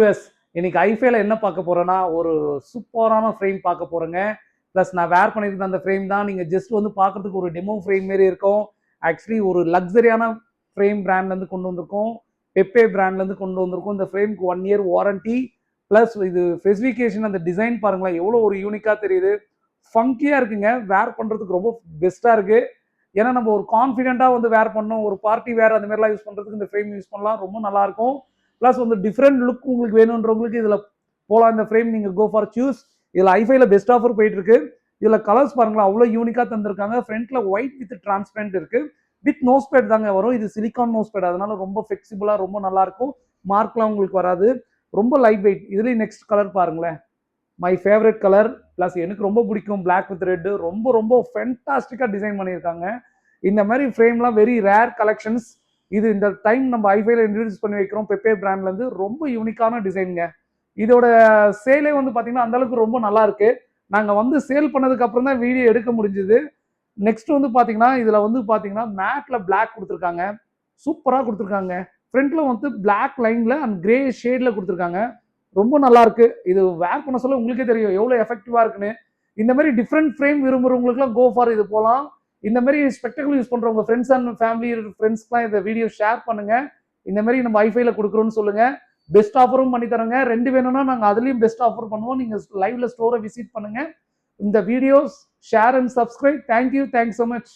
US இன்னைக்கு ஐஃபைல என்ன பார்க்க போறேன்னா ஒரு சூப்பரான ஃப்ரேம் பார்க்க போறேங்க. ப்ளஸ் நான் வேர் பண்ணியிருந்த அந்த ஃப்ரேம் தான் நீங்க ஜஸ்ட் வந்து பார்க்கறதுக்கு ஒரு டெமோ ஃப்ரேம் மாரி இருக்கும். ஆக்சுவலி ஒரு லக்ஸரியான ஃப்ரேம் பிராண்ட்லேருந்து கொண்டு வந்திருக்கோம். பெப்பே பிராண்ட்லேருந்து கொண்டு வந்திருக்கோம். இந்த ஃப்ரேம்க்கு 1 இயர் வாரண்டி. ப்ளஸ் இது ஸ்பெசிஃபிகேஷன் அந்த டிசைன் பாருங்களேன் எவ்வளோ ஒரு யூனிக்காக தெரியுது. ஃபங்கியாக இருக்குங்க. வேர் பண்ணுறதுக்கு ரொம்ப பெஸ்ட்டாக இருக்குது. ஏன்னா நம்ம ஒரு கான்ஃபிடென்ட்டாக வந்து வேர் பண்ணோம், ஒரு பார்ட்டி வேர் அந்த மாதிரிலாம் யூஸ் பண்ணுறதுக்கு இந்த ஃப்ரேம் யூஸ் பண்ணலாம், ரொம்ப நல்லாயிருக்கும். ப்ளஸ் வந்து டிஃப்ரெண்ட் லுக் உங்களுக்கு வேணுன்றவங்களுக்கு இதில் போகலாம். இந்த ஃப்ரேம் நீங்கள் கோ ஃபார் சூஸ். இதில் ஐஃபைல பெஸ்ட் ஆஃபர் போயிட்டு இருக்கு. இதில் கலர்ஸ் பாருங்களா அவ்வளோ யூனிக்காக தந்திருக்காங்க. ஃப்ரண்ட்ல ஒயிட் வித் டிரான்ஸ்பரண்ட் இருக்கு. வித் நோஸ் பேட் தாங்க வரும். இது சிலிக்கான் நோஸ் பேட், அதனால ரொம்ப ஃபிளெக்சிபிளா ரொம்ப நல்லா இருக்கும். மார்க்லாம் உங்களுக்கு வராது. ரொம்ப லைட் வெயிட். இதுலேயும் நெக்ஸ்ட் கலர் பாருங்களேன், மை ஃபேவரட் கலர். ப்ளஸ் எனக்கு ரொம்ப பிடிக்கும் பிளாக் வித் ரெட். ரொம்ப ரொம்ப ஃபென்டாஸ்டிக்காக டிசைன் பண்ணியிருக்காங்க. இந்த மாதிரி ஃப்ரேம்லாம் வெரி ரேர் கலெக்ஷன்ஸ். இது இந்த டைம் நம்ம ஐஃபைல இன்ட்ரடியூஸ் பண்ணி வைக்கிறோம் பெப்பே பிராண்ட்லேருந்து. ரொம்ப யூனிக்கான டிசைனுங்க. இதோட சேலே வந்து பார்த்தீங்கன்னா அந்த அளவுக்கு ரொம்ப நல்லா இருக்கு. நாங்கள் வந்து சேல் பண்ணதுக்கு அப்புறம் தான் வீடியோ எடுக்க முடிஞ்சுது. நெக்ஸ்ட் வந்து பார்த்தீங்கன்னா இதில் வந்து பார்த்தீங்கன்னா மேட்ல பிளாக் கொடுத்துருக்காங்க, சூப்பராக கொடுத்துருக்காங்க. ஃப்ரண்ட்ல வந்து பிளாக் லைன்ல அண்ட் கிரே ஷேட்ல கொடுத்துருக்காங்க. ரொம்ப நல்லா இருக்கு. இது வேர் பண்ண சொல்ல உங்களுக்கே தெரியும் எவ்வளோ எஃபெக்டிவா இருக்குன்னு. இந்த மாதிரி டிஃப்ரெண்ட் ஃப்ரேம் விரும்புறவங்களுக்குலாம் கோ ஃபார் இது போகலாம். இந்த மாதிரி ஸ்பெக்டக்கிள் யூஸ் பண்றவங்க ஃப்ரெண்ட்ஸ் அண்ட் ஃபேமிலி ஃப்ரெண்ட்ஸ்க்குலாம் இந்த வீடியோ ஷேர் பண்ணுங்க. இந்த மாதிரி நம்ம ஐஃபைல கொடுக்குறோம்னு சொல்லுங்க. பெஸ்ட் ஆஃபரும் பண்ணி தரோங்க. 2 வேணும்னா நாங்கள் அதுலேயும் பெஸ்ட் ஆஃபர் பண்ணுவோம். நீங்கள் லைவ்ல ஸ்டோரை விசிட் பண்ணுங்க. இந்த videos share and subscribe. Thank you so much.